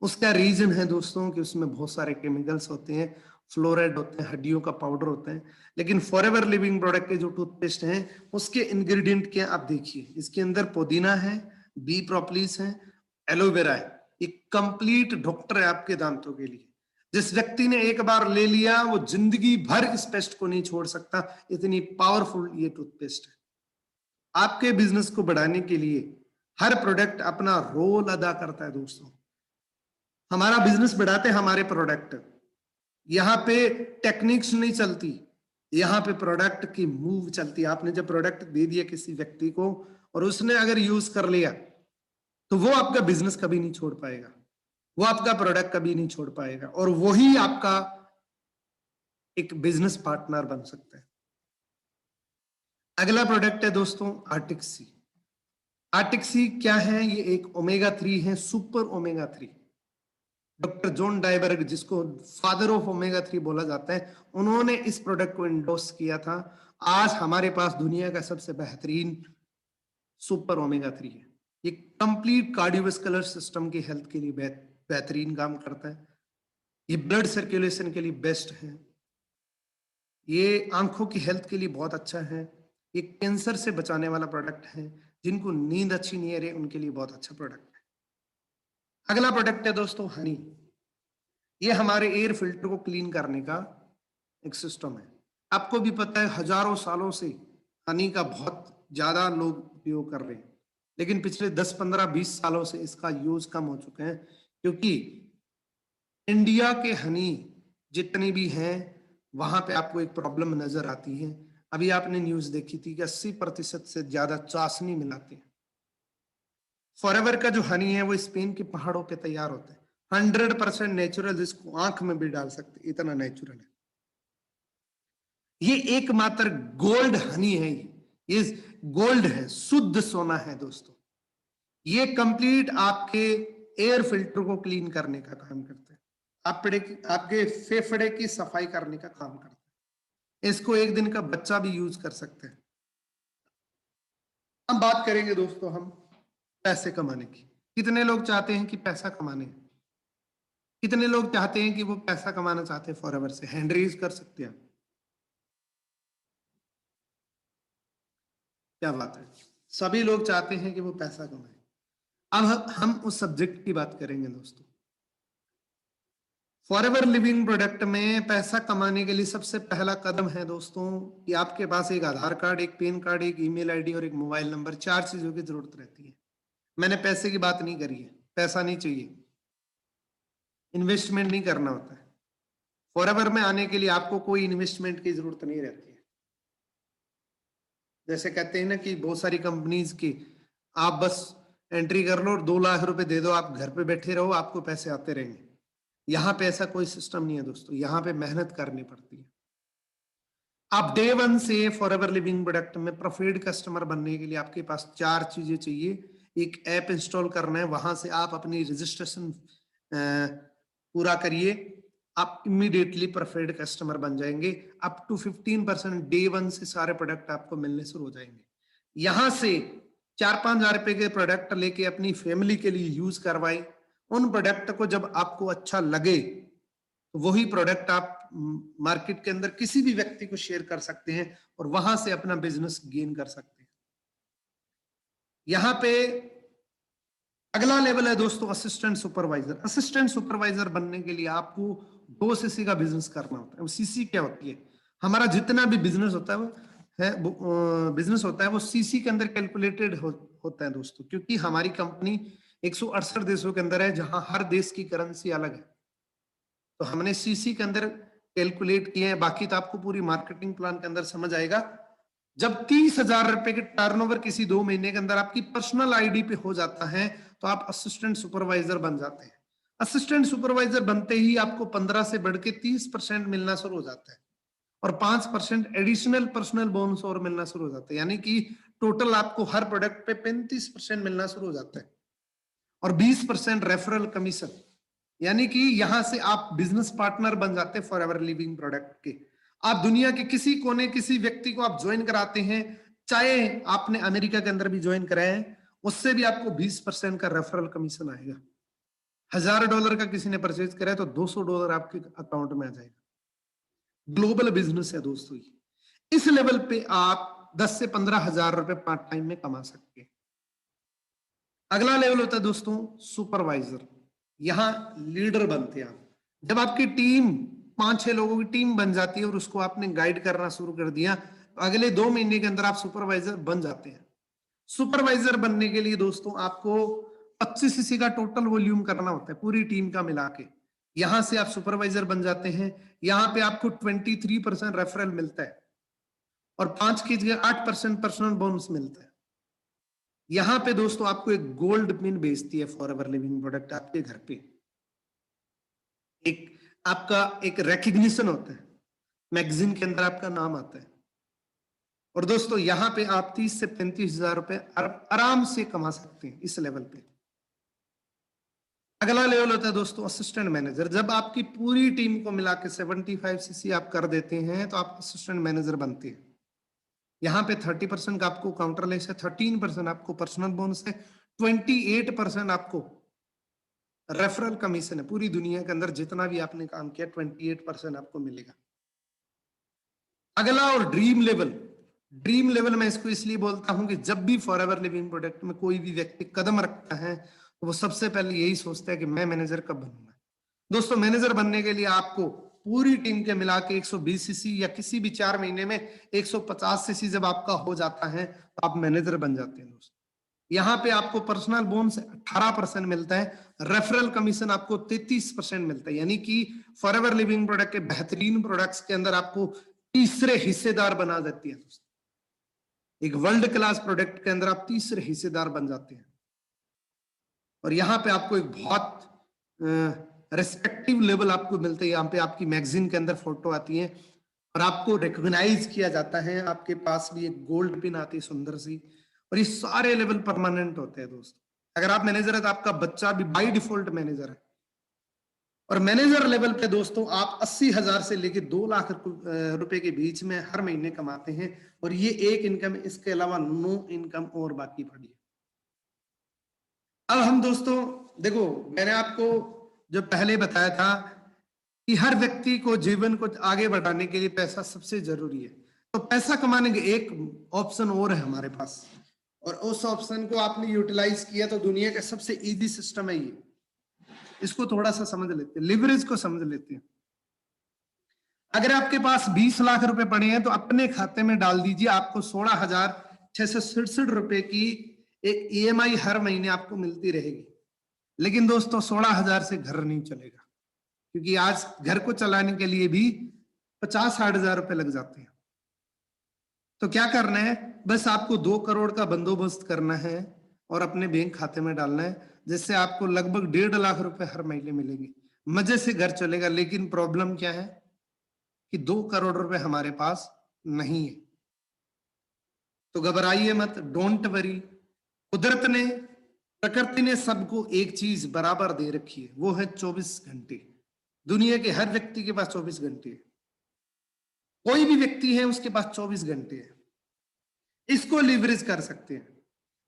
उसका रीजन है दोस्तों कि उसमें बहुत सारे केमिकल्स होते हैं, फ्लोराइड होते हैं, हड्डियों का पाउडर होता है। लेकिन फॉरएवर लिविंग प्रोडक्ट के जो टूथपेस्ट हैं उसके इंग्रेडिएंट क्या आप देखिए, इसके अंदर पुदीना है, बी प्रोपोलिस है, एलोवेरा है। ये कंप्लीट डॉक्टर है आपके दांतों के लिए। जिस व्यक्ति ने एक बार ले लिया वो जिंदगी भर इस पेस्ट को नहीं छोड़ सकता, इतनी पावरफुल ये टूथपेस्ट है। आपके बिजनेस को बढ़ाने के लिए हर प्रोडक्ट अपना रोल अदा करता है दोस्तों। हमारा बिजनेस बढ़ाते हैं हमारे प्रोडक्ट। यहाँ पे टेक्निक्स नहीं चलती, यहाँ पे प्रोडक्ट की मूव चलती है। आपने जब प्रोडक्ट दे दिया किसी व्यक्ति को और उसने अगर यूज कर लिया तो वो आपका बिजनेस कभी नहीं छोड़ पाएगा, वो आपका प्रोडक्ट कभी नहीं छोड़ पाएगा, और वही आपका एक बिजनेस पार्टनर बन सकता है। अगला प्रोडक्ट है दोस्तों आर्टिक्सी। आर्टिक्सी क्या है? ये एक ओमेगा 3 है, सुपर ओमेगा 3। डॉक्टर जॉन डाइबर्ग, जिसको फादर ऑफ ओमेगा 3 बोला जाता है, उन्होंने इस प्रोडक्ट को इंडोर्स किया था। आज हमारे पास दुनिया का सबसे बेहतरीन सुपर ओमेगा 3 है। ये कंप्लीट कार्डियोवास्कुलर सिस्टम की हेल्थ के लिए बेहतरीन काम करता है। ये ब्लड सर्कुलेशन के लिए बेस्ट है। ये आंखों की हेल्थ के लिए बहुत अच्छा है। ये कैंसर से बचाने वाला प्रोडक्ट है। जिनको नींद अच्छी नहीं आ रही उनके लिए बहुत अच्छा प्रोडक्ट है। अगला प्रोडक्ट है दोस्तों हनी। ये हमारे एयर फिल्टर को क्लीन करने का एक सिस्टम है। आपको भी पता है हजारों सालों से हनी का बहुत ज्यादा लोग उपयोग कर रहे हैं, लेकिन पिछले 10, 15, 20 सालों से इसका यूज कम हो चुके हैं, क्योंकि इंडिया के हनी जितने भी हैं वहां पे आपको एक प्रॉब्लम नजर आती है। अभी आपने न्यूज देखी थी कि 80% से ज्यादा चाशनी मिलाते हैं। फॉरएवर का जो हनी है वो स्पेन के पहाड़ों पे तैयार होता है। 100% नेचुरल, जिसको आंख में भी डाल सकते, इतना नेचुरल है। ये एकमात्र गोल्ड हनी है। ये गोल्ड है, शुद्ध सोना है दोस्तों। ये कंप्लीट आपके एयर फिल्टर को क्लीन करने का काम करता है। आपके फेफड़े की सफाई करने का काम करता है। इसको एक दिन का बच्चा भी यूज कर सकते हैं। हम बात करेंगे दोस्तों हम पैसे कमाने की। कितने लोग चाहते हैं कि पैसा कमाने, कितने लोग चाहते हैं कि वो पैसा कमाना चाहते हैं फॉरएवर से? हैंड रेज कर सकते हैं। क्या बात है, सभी लोग चाहते हैं कि वो पैसा कमाए। अब हम उस सब्जेक्ट की बात करेंगे दोस्तों। फॉरएवर लिविंग प्रोडक्ट में पैसा कमाने के लिए सबसे पहला कदम है दोस्तों कि आपके पास एक आधार कार्ड, एक पैन कार्ड, एक ईमेल आईडी और एक मोबाइल नंबर, 4 चीजों की जरूरत रहती है। मैंने पैसे की बात नहीं करी है, पैसा नहीं चाहिए, इन्वेस्टमेंट नहीं करना होता है। फॉरएवर में आने के लिए आपको कोई इन्वेस्टमेंट की जरूरत नहीं रहती है। जैसे कहते हैं ना कि बहुत सारी कंपनीज की आप बस एंट्री कर लो और 2 लाख रुपए दे दो, आप घर पे बैठे रहो, आपको पैसे आते रहेंगे। यहाँ पे ऐसा कोई सिस्टम नहीं है दोस्तों, यहाँ पे मेहनत करनी पड़ती है। आप डे 1 से फॉरएवर लिविंग प्रोडक्ट में प्रोफिट कस्टमर बनने के लिए आपके पास 4 चीजें चाहिए। एक ऐप इंस्टॉल करना है, वहां से आप अपनी रजिस्ट्रेशन पूरा करिए, आप इमीडिएटली प्रेफर्ड कस्टमर बन जाएंगे। अप टू 15% डे 1 से सारे प्रोडक्ट आपको मिलने शुरू हो जाएंगे। यहां से 4-5 हजार रुपए के प्रोडक्ट लेके अपनी फैमिली के लिए यूज करवाएं। उन प्रोडक्ट को जब आपको अच्छा लगे तो वही प्रोडक्ट आप मार्केट के अंदर किसी भी व्यक्ति को शेयर कर सकते हैं और वहां से अपना बिजनेस गेन कर सकते हैं। यहाँ पे अगला लेवल है दोस्तों असिस्टेंट सुपरवाइजर। असिस्टेंट सुपरवाइजर बनने के लिए आपको 2 सीसी का बिजनेस करना होता है। सीसी क्या होती है? हमारा जितना भी बिजनेस होता है वो सीसी के अंदर कैलकुलेटेड होता है दोस्तों, क्योंकि हमारी कंपनी 168 देशों के अंदर है, जहां हर देश की करेंसी अलग है। तो हमने सीसी के अंदर कैलकुलेट किए हैं। बाकी तो आपको पूरी मार्केटिंग प्लान के अंदर समझ आएगा। जब 30,000 रुपए के टर्नओवर किसी 2 महीने के अंदर आपकी पर्सनल आईडी पे हो जाता है तो आप असिस्टेंट सुपरवाइजर बन जाते हैं। असिस्टेंट सुपरवाइजर बनते ही आपको 15 से बढ़ के 30% मिलना शुरू हो जाता है और 5% एडिशनल पर्सनल बोनस और मिलना शुरू हो जाता है। यानी कि टोटल आपको हर प्रोडक्ट पे 35% मिलना शुरू हो जाता है और 20% रेफरल कमीशन। यानी कि यहां से आप बिजनेस पार्टनर बन जाते हैं फॉरएवर लिविंग प्रोडक्ट के। आप दुनिया के किसी कोने किसी व्यक्ति को आप ज्वाइन कराते हैं, चाहे आपने अमेरिका के अंदर भी ज्वाइन कराए हैं, उससे भी आपको 20% का रेफरल कमीशन आएगा। $1000 का किसी ने परचेज करा है तो $200 आपके अकाउंट में आ जाएगा। ग्लोबल बिजनेस है दोस्तों। इस लेवल पे आप 10 से 15 हजार रुपए पार्ट टाइम में कमा सकते हैं। अगला लेवल होता है दोस्तों सुपरवाइजर। यहां लीडर बनते हैं आप। जब आपकी टीम 5-6 लोगों की टीम बन जाती है और उसको आपने गाइड करना शुरू कर दिया तो अगले 2 महीने के अंदर आप सुपरवाइजर बन जाते हैं। सुपरवाइजर बनने के लिए दोस्तों आपको 25 सीसी का टोटल वॉल्यूम करना होता है पूरी टीम का मिला के। यहां से आप सुपरवाइजर बन जाते हैं। यहां पे आपको 23% रेफरल मिलता है और 5 की जगह 8% पर्सनल बोनस मिलता है। यहां पे दोस्तों आपको एक गोल्ड पिन भेजती है फॉरएवर लिविंग प्रोडक्ट आपके घर पे। एक आपका एक रिकग्निशन होता है, मैगजीन के अंदर आपका नाम आता है। और दोस्तों यहां पे आप 30 से 35 हजार रुपए आराम से कमा सकते हैं इस लेवल पे। अगला लेवल होता है दोस्तों असिस्टेंट मैनेजर। जब आपकी पूरी टीम को मिला के 75 सीसी आप कर देते हैं तो आप असिस्टेंट मैनेजर बनते हैं। यहाँ पे 30% का आपको काउंटर लेस है, 13% आपको पर्सनल बोनस है, 28% आपको रेफरल कमीशन है। पूरी दुनिया के अंदर जितना भी आपने काम किया 28% आपको मिलेगा। अगला और ड्रीम लेवल मैं इसको इसलिए बोलता हूं कि जब भी फॉरएवर लिविंग प्रोडक्ट में कोई भी व्यक्ति कदम रखता है तो वो सबसे पहले यही सोचता है कि मैं मैनेजर कब बनूंगा। दोस्तों, मैनेजर बनने के लिए आपको पूरी टीम के मिला के 120 सीसी या किसी भी 4 महीने में 150 सीसी जब आपका हो जाता है तो आप मैनेजर बन जाते हैं। दोस्तों, यहाँ पे आपको पर्सनल बोनस 18% मिलता है, रेफरल कमीशन आपको 33% मिलता है, यानी कि फॉरएवर लिविंग प्रोडक्ट के बेहतरीन प्रोडक्ट्स के अंदर आपको तीसरे हिस्सेदार बना देती है। दोस्तों, एक वर्ल्ड क्लास प्रोडक्ट के अंदर आप तीसरे हिस्सेदार बन जाते हैं। और यहाँ पे आपको एक बहुत रेस्पेक्टिव लेवल आपको मिलता है। यहाँ पे आपकी मैगजीन के अंदर फोटो आती है और आपको रिकॉग्नाइज किया जाता है। आपके पास भी एक गोल्ड पिन आती है सुंदर सी, और ये सारे लेवल परमानेंट होते हैं। दोस्तों, अगर आप मैनेजर है तो आपका बच्चा भी बाय डिफॉल्ट मैनेजर है। और मैनेजर लेवल पे दोस्तों आप 80,000 से लेके 2 लाख रुपए के बीच में हर महीने कमाते हैं, और ये एक इनकम, इसके अलावा नो इनकम और बाकी पड़ी है। अब हम दोस्तों देखो, मैंने आपको जो पहले बताया था कि हर व्यक्ति को जीवन को आगे बढ़ाने के लिए पैसा सबसे जरूरी है। तो पैसा कमाने के एक ऑप्शन और है हमारे पास, और उस ऑप्शन को आपने यूटिलाइज किया तो दुनिया का सबसे इजी सिस्टम है ये। इसको थोड़ा सा समझ लेते हैं, लिवरेज को समझ लेते हैं। अगर आपके पास 20 लाख रुपए पड़े हैं तो अपने खाते में डाल दीजिए, आपको 16,667 रुपए की एक ईएमआई हर महीने आपको मिलती रहेगी। लेकिन दोस्तों 16,000 से घर नहीं चलेगा, क्योंकि आज घर को चलाने के लिए भी 50-60 हजार रुपए लग जाते हैं। तो क्या करना है, बस आपको 2 करोड़ का बंदोबस्त करना है और अपने बैंक खाते में डालना है, जिससे आपको लगभग 1.5 लाख रुपए हर महीने मिलेंगे। मजे से घर चलेगा। लेकिन प्रॉब्लम क्या है कि 2 करोड़ रुपए हमारे पास नहीं है। तो घबराइए मत, डोंट वरी। कुदरत ने, प्रकृति ने सबको एक चीज बराबर दे रखी है, वो है 24 घंटे। दुनिया के हर व्यक्ति के पास 24 घंटे है। कोई भी व्यक्ति है उसके पास 24 घंटे है। इसको लिवरेज कर सकते हैं।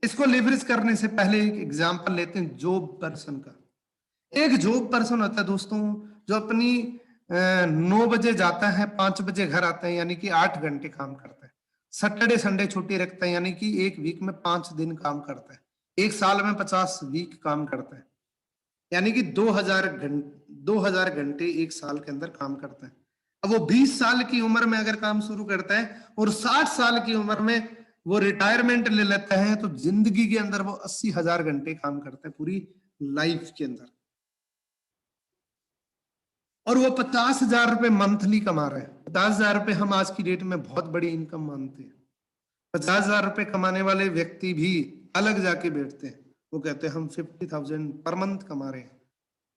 इसको लिवरेज करने से पहले एक एग्जांपल लेते हैं जॉब पर्सन का। एक जॉब पर्सन होता है दोस्तों, जो अपनी 9 बजे जाता है, 5 बजे घर आता है, यानी कि 8 घंटे काम करता है। सैटरडे संडे छुट्टी रखता है, यानी कि एक वीक में 5 दिन काम करता है। एक साल में 50 वीक काम करता है, यानी कि 2000 घंटे एक साल के अंदर काम करता है। अब वो 20 साल की उम्र में अगर काम शुरू करता है और 60 साल की उम्र में वो रिटायरमेंट ले लेता है, तो जिंदगी के अंदर वो 80,000 घंटे काम करता है पूरी लाइफ के अंदर, और वो 50,000 रुपए मंथली कमा रहे हैं। 50,000 रुपए हम आज की डेट में बहुत बड़ी इनकम मानते हैं। 50,000 रुपए कमाने वाले व्यक्ति भी अलग जाके बैठते हैं, वो कहते हैं हम 50,000 पर मंथ कमा रहे हैं,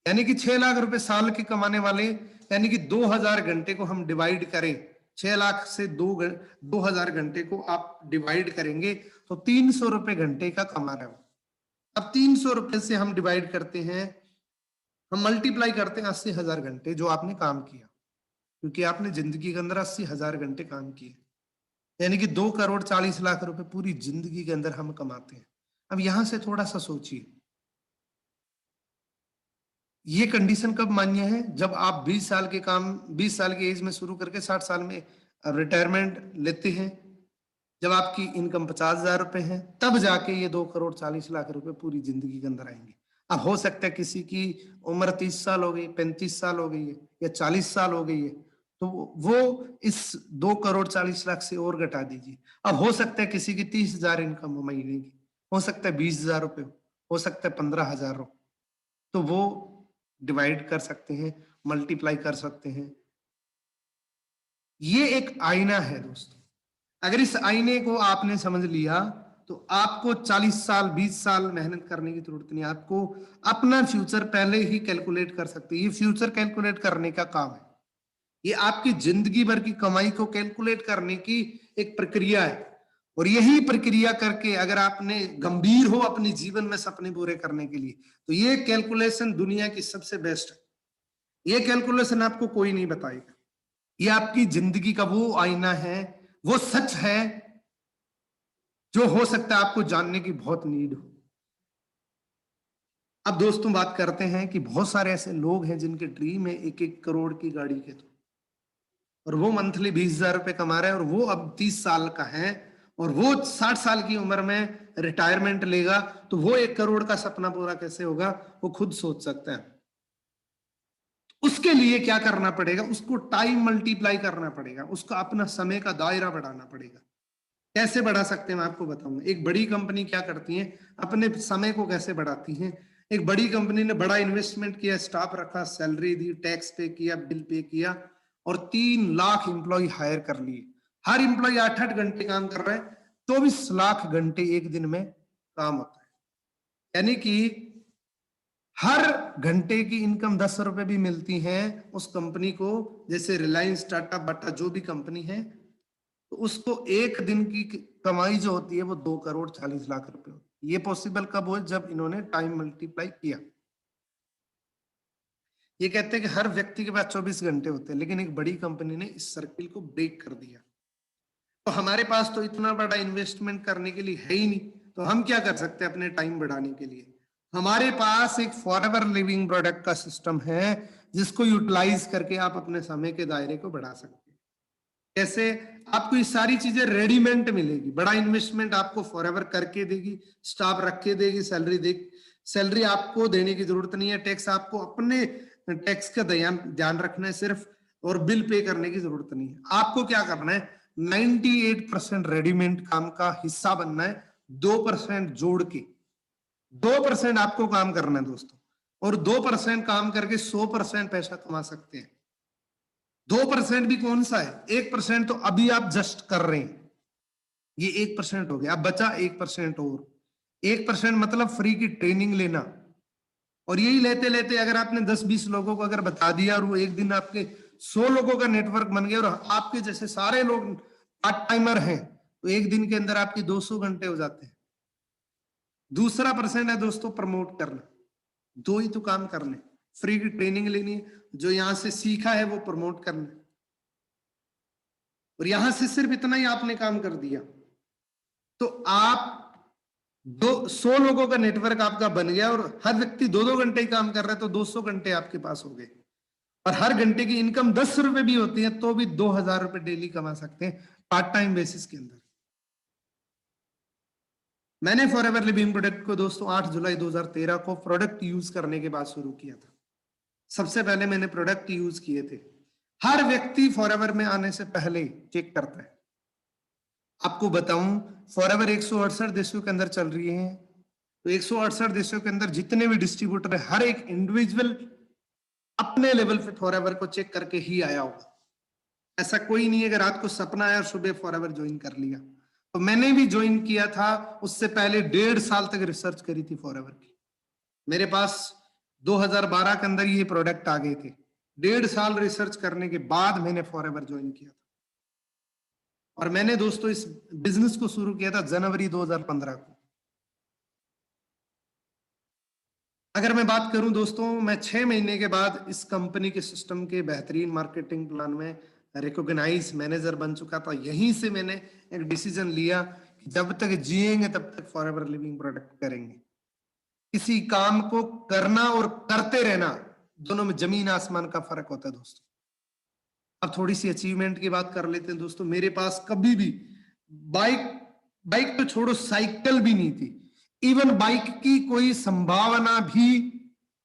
यानी कि 6 लाख रुपए साल के कमाने वाले, यानी कि 2,000 घंटे को हम डिवाइड करें, 6 लाख से 2,000 घंटे को आप डिवाइड करेंगे तो 300 रुपए घंटे का कमा रहे हो। अब 300 रुपए से हम डिवाइड करते हैं, हम मल्टीप्लाई करते हैं 80,000 घंटे जो आपने काम किया, क्योंकि आपने जिंदगी के अंदर 80,000 घंटे काम किए, यानी कि 2 करोड़ 40 लाख रुपए पूरी जिंदगी के अंदर हम कमाते हैं। अब यहां से थोड़ा सा सोचिए, ये कंडीशन कब मान्य है? जब आप 20 साल के काम 20 साल की एज में शुरू करके 60 साल में रिटायरमेंट लेते हैं, जब आपकी इनकम 50,000 रुपए है, तब जाके ये 2 करोड़ 40 लाख रुपए पूरी जिंदगी के अंदर आएंगे। अब हो सकता है किसी की उम्र 30 साल हो गई, 35 साल हो गई है, या 40 साल हो गई है, तो वो इस 2 करोड़ 40 लाख से और घटा दीजिए। अब हो सकता है किसी की 30,000 इनकम हो महीने की, हो सकता है 20,000 रुपए हो सकता है 15,000 हो, तो वो डिवाइड कर सकते हैं, मल्टीप्लाई कर सकते हैं। ये एक आईना है दोस्तों। अगर इस आईने को आपने समझ लिया तो आपको 40 साल 20 साल मेहनत करने की जरूरत नहीं। आपको अपना फ्यूचर पहले ही कैलकुलेट कर सकते हैं। ये फ्यूचर कैलकुलेट करने का काम है, ये आपकी जिंदगी भर की कमाई को कैलकुलेट करने की एक प्रक्रिया है। और यही प्रक्रिया करके अगर आपने गंभीर हो अपने जीवन में सपने पूरे करने के लिए, तो ये कैलकुलेशन दुनिया की सबसे बेस्ट है। ये कैलकुलेशन आपको कोई नहीं बताएगा। ये आपकी जिंदगी का वो आईना है, वो सच है जो हो सकता है आपको जानने की बहुत नीड हो। अब दोस्तों बात करते हैं कि बहुत सारे ऐसे लोग हैं जिनके ड्रीम है 1-1 करोड़ की गाड़ी के, तो और वो मंथली 20,000 रुपए कमा रहे हैं, और वो अब 30 साल का है, और वो 60 साल की उम्र में रिटायरमेंट लेगा, तो वो 1 करोड़ का सपना पूरा कैसे होगा, वो खुद सोच सकते हैं। उसके लिए क्या करना पड़ेगा, उसको टाइम मल्टीप्लाई करना पड़ेगा, उसको अपना समय का दायरा बढ़ाना पड़ेगा। कैसे बढ़ा सकते हैं मैं आपको बताऊंगा। एक बड़ी कंपनी क्या करती है, अपने समय को कैसे बढ़ाती है। एक बड़ी कंपनी ने बड़ा इन्वेस्टमेंट किया, स्टाफ रखा, सैलरी दी, टैक्स पे किया, बिल पे किया, और 3 लाख एम्प्लॉय हायर कर लिए। हर एम्प्लॉय 8-8 घंटे काम कर रहा है, 24 लाख घंटे एक दिन में काम होता है। यानी कि हर घंटे की इनकम 10 रुपए भी मिलती है उस कंपनी को, जैसे रिलायंस, टाटा, बाटा, जो भी कंपनी है, तो उसको एक दिन की कमाई जो होती है वो 2,40,00,000 रुपए होती है। ये पॉसिबल कब हुआ, जब इन्होंने टाइम मल्टीप्लाई किया। ये कहते हैं कि हर व्यक्ति के पास 24 घंटे होते हैं, लेकिन एक बड़ी कंपनी ने इस सर्किल को ब्रेक कर दिया। तो हमारे पास तो इतना बड़ा इन्वेस्टमेंट करने के लिए है ही नहीं, तो हम क्या कर सकते हैं अपने टाइम बढ़ाने के लिए। हमारे पास एक फॉरएवर लिविंग प्रोडक्ट का सिस्टम है, जिसको यूटिलाइज करके आप अपने समय के दायरे को बढ़ा सकते हैं। कैसे, आपको ये सारी चीजें रेडीमेड मिलेगी। बड़ा इन्वेस्टमेंट आपको फॉरएवर करके देगी, स्टाफ रख के देगी, सैलरी आपको देने की जरूरत नहीं है, टैक्स आपको अपने टैक्स का ध्यान रखना है सिर्फ, और बिल पे करने की जरूरत नहीं है। आपको क्या करना है, 98% रेडीमेड काम का हिस्सा बनना है, 2% जोड़ के। 2% आपको काम करना है दोस्तों, और 2% काम करके 100% पैसा कमा सकते हैं। 2% भी कौन सा है, 1% तो अभी आप जस्ट कर रहे हैं, ये 1% हो गया। अब बचा 1% और। 1% मतलब फ्री की ट्रेनिंग लेना, और यही लेते लेते अगर आपने 10-20 लोगों को अगर बता दिया, और वो एक दिन आपके 100 लोगों का नेटवर्क बन गया, और आपके जैसे सारे लोग पार्ट टाइमर हैं, तो एक दिन के अंदर आपके 200 घंटे हो जाते हैं। दूसरा परसेंट है दोस्तों प्रमोट करना। दो ही तो काम करने, फ्री की ट्रेनिंग लेनी है, जो यहां से सीखा है वो प्रमोट करना, और यहां से सिर्फ इतना ही आपने काम कर दिया, तो आप 100 लोगों का नेटवर्क आपका बन गया, और हर व्यक्ति 2-2 घंटे ही काम कर रहा है, तो 200 घंटे आपके पास हो गए। और हर घंटे की इनकम 10 रुपए भी होती है, तो भी 2,000 रुपए डेली कमा सकते हैं पार्ट टाइम बेसिस के अंदर। मैंने फॉरएवर लिविंग प्रोडक्ट को दोस्तों 8 जुलाई 2013 को प्रोडक्ट यूज करने के बाद शुरू किया था। सबसे पहले मैंने प्रोडक्ट यूज किए थे। हर व्यक्ति फॉरएवर में आने से पहले चेक करता है। आपको बताऊं, फॉरएवर 168 देशों के अंदर चल रही है, तो 168 देशों के अंदर जितने भी डिस्ट्रीब्यूटर है, हर एक इंडिविजुअल अपने लेवल पे फॉरएवर को चेक करके ही आया होगा। ऐसा कोई नहीं है कि रात को सपना आया और सुबह फॉरएवर ज्वाइन कर लिया। तो मैंने भी ज्वाइन किया था, उससे पहले 1.5 साल तक रिसर्च करी थी फॉरएवर की। मेरे पास 2012 के अंदर ये प्रोडक्ट आ गए थे। 1.5 साल रिसर्च करने के बाद मैंने फॉरएवर ज्वाइन किया था, और मैंने दोस्तों इस बिजनेस को शुरू किया था जनवरी 2015 को। अगर मैं बात करूं दोस्तों, मैं 6 महीने के बाद इस कंपनी के सिस्टम के बेहतरीन मार्केटिंग प्लान में रिकॉग्नाइज मैनेजर बन चुका था। यहीं से मैंने एक डिसीजन लिया कि जब तक जिएंगे तब तक फॉरएवर लिविंग प्रोडक्ट करेंगे। किसी काम को करना और करते रहना, दोनों में जमीन आसमान का फर्क होता है दोस्तों। अब थोड़ी सी अचीवमेंट की बात कर लेते हैं दोस्तों। मेरे पास कभी भी बाइक बाइक तो छोड़ो, साइकिल भी नहीं थी। इवन बाइक की कोई संभावना भी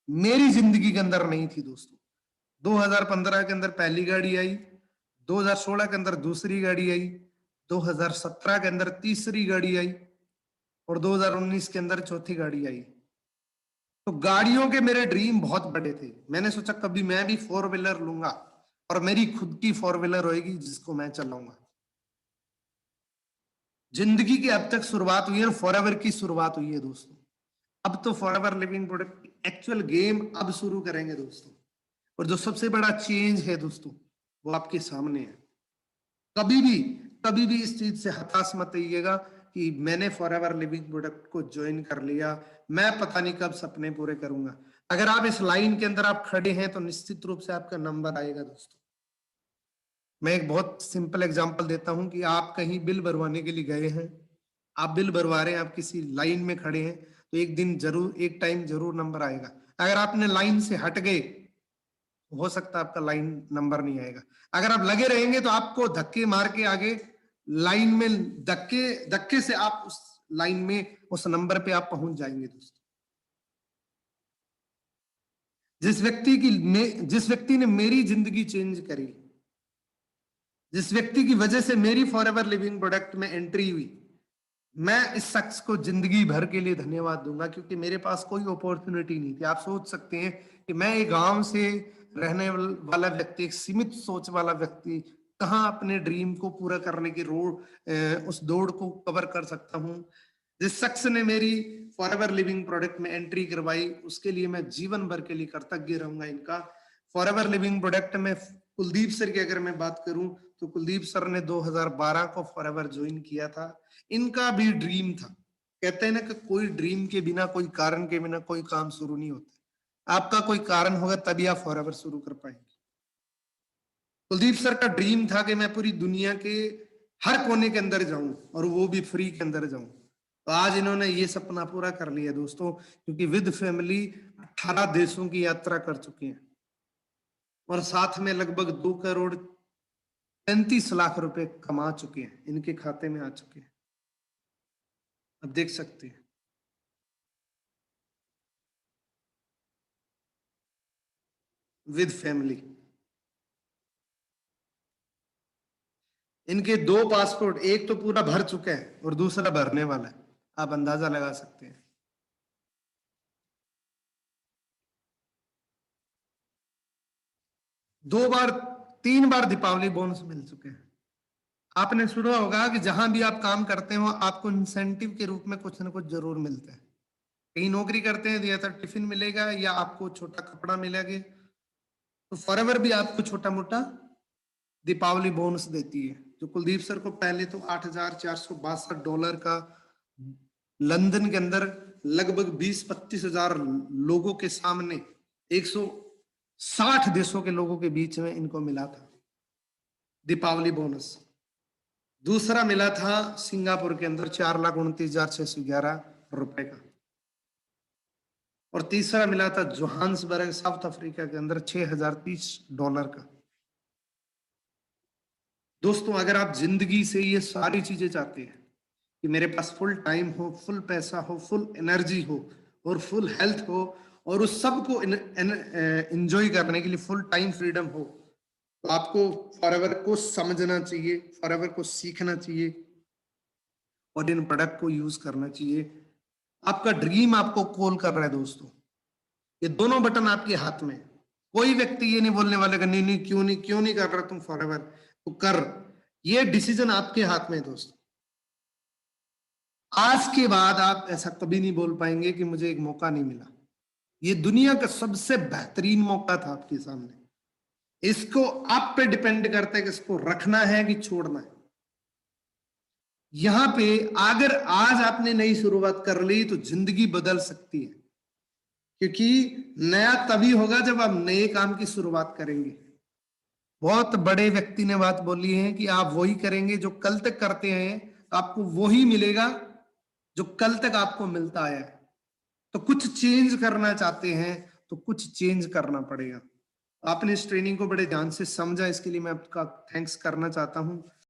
मेरी जिंदगी के अंदर नहीं थी दोस्तों। 2015 के अंदर पहली गाड़ी आई, 2016 के अंदर दूसरी गाड़ी आई, 2017 के अंदर तीसरी गाड़ी आई, और 2019 के अंदर चौथी गाड़ी आई। तो गाड़ियों के मेरे ड्रीम बहुत बड़े थे। मैंने सोचा कभी मैं भी 4 व्हीलर लूंगा, और मेरी खुद की 4 व्हीलर होगी जिसको मैं चलाऊंगा। जिंदगी की अब तक शुरुआत हुई है, फॉरएवर की शुरुआत हुई है दोस्तों। अब तो forever living product actual game अब शुरू करेंगे दोस्तों। और जो सबसे बड़ा चेंज है दोस्तों, वो आपके सामने है। कभी भी कभी भी इस चीज से हताश मत होइएगा कि मैंने फॉरएवर लिविंग प्रोडक्ट को ज्वाइन कर लिया, मैं पता नहीं कब सपने पूरे करूंगा। अगर आप इस लाइन के अंदर आप खड़े हैं, तो निश्चित रूप से आपका नंबर आएगा दोस्तों। मैं एक बहुत सिंपल एग्जांपल देता हूं कि आप कहीं बिल भरवाने के लिए गए हैं, आप बिल भरवा रहे हैं, आप किसी लाइन में खड़े हैं, तो एक दिन जरूर, एक टाइम जरूर नंबर आएगा। अगर आपने लाइन से हट गए, हो सकता है आपका लाइन नंबर नहीं आएगा। अगर आप लगे रहेंगे तो आपको धक्के मार के आगे लाइन में, धक्के धक्के से आप उस लाइन में, उस नंबर पे आप पहुंच जाएंगे दोस्तों। जिस व्यक्ति ने मेरी जिंदगी चेंज करी, जिस व्यक्ति की वजह से मेरी फॉरएवर लिविंग प्रोडक्ट में एंट्री हुई, मैं इस शख्स को जिंदगी भर के लिए धन्यवाद दूंगा, क्योंकि मेरे पास कोई अपॉर्चुनिटी नहीं थी। आप सोच सकते हैं कि मैं एक गांव से रहने वाला व्यक्ति, एक सीमित सोच वाला व्यक्ति, कहाँ अपने ड्रीम को पूरा करने की उस दौड़ को कवर कर सकता हूँ। जिस शख्स ने मेरी फॉरएवर लिविंग प्रोडक्ट में एंट्री करवाई, उसके लिए मैं जीवन भर के लिए कृतज्ञ रहूंगा इनका। फॉरएवर लिविंग प्रोडक्ट में कुलदीप सर की अगर मैं बात करूं, तो कुलदीप सर ने 2012 को फॉरएवर ज्वाइन किया था। इनका भी ड्रीम था। कहते हैं ना कि कोई ड्रीम के बिना, कोई कारण के बिना कोई काम शुरू नहीं होता। आपका कोई कारण होगा तभी आप फॉरएवर शुरू कर पाएंगे। कुलदीप सर का ड्रीम था कि मैं पूरी दुनिया के हर कोने के अंदर जाऊं, और वो भी फ्री के अंदर जाऊं। तो आज इन्होंने ये सपना पूरा कर लिया दोस्तों, क्योंकि विद फैमिली 18 देशों की यात्रा कर चुके हैं, और साथ में लगभग 2 करोड़ 35 लाख रुपए कमा चुके हैं, इनके खाते में आ चुके हैं। अब देख सकते हैं विद फैमिली। इनके 2 पासपोर्ट, एक तो पूरा भर चुका है और दूसरा भरने वाला है। आप अंदाजा लगा सकते हैं। 2 बार 3 बार दीपावली बोनस मिल चुके हैं। आपने सुना होगा कि जहां भी आप काम करते हो, आपको इंसेंटिव के रूप में कुछ ना कुछ जरूर मिलता है। कहीं नौकरी करते हैं तो या तो टिफिन मिलेगा या आपको छोटा कपड़ा मिलेगा। तो फॉरएवर भी आपको छोटा मोटा दीपावली बोनस देती है, जो कुलदीप सर को पहले तो $8,462 का लंदन के अंदर लगभग 20-25 हजार लोगों के सामने 160 देशों के लोगों के बीच में इनको मिला था दीपावली बोनस। दूसरा मिला था सिंगापुर के अंदर $4,29,611 का, और तीसरा मिला था जोहान्सबर्ग साउथ अफ्रीका के अंदर $6,030 का। दोस्तों, अगर आप जिंदगी से ये सारी चीजें चाहते हैं कि मेरे पास फुल टाइम हो, फुल पैसा हो, फुल एनर्जी हो और फुल हेल्थ हो, और उस सब को एंजॉय करने के लिए फुल टाइम फ्रीडम हो, तो आपको फॉरएवर को समझना चाहिए, फॉरएवर को सीखना चाहिए और इन प्रोडक्ट को यूज करना चाहिए। आपका ड्रीम आपको कॉल कर रहा है दोस्तों। ये दोनों बटन आपके हाथ में। कोई व्यक्ति ये नहीं बोलने वाले का नहीं नहीं क्यों नहीं कर रहा तुम फॉरएवर, तो कर। ये डिसीजन आपके हाथ में है दोस्तों। आज के बाद आप ऐसा कभी नहीं बोल पाएंगे कि मुझे एक मौका नहीं मिला। ये दुनिया का सबसे बेहतरीन मौका था आपके सामने। इसको आप पे डिपेंड करता है कि इसको रखना है कि छोड़ना है। यहां पे अगर आज आपने नई शुरुआत कर ली तो जिंदगी बदल सकती है, क्योंकि नया तभी होगा जब आप नए काम की शुरुआत करेंगे। बहुत बड़े व्यक्ति ने बात बोली है कि आप वही करेंगे जो कल तक करते हैं, तो आपको वही मिलेगा जो कल तक आपको मिलता आया है। तो कुछ चेंज करना चाहते हैं तो कुछ चेंज करना पड़ेगा। आपने इस ट्रेनिंग को बड़े ध्यान से समझा, इसके लिए मैं आपका थैंक्स करना चाहता हूं।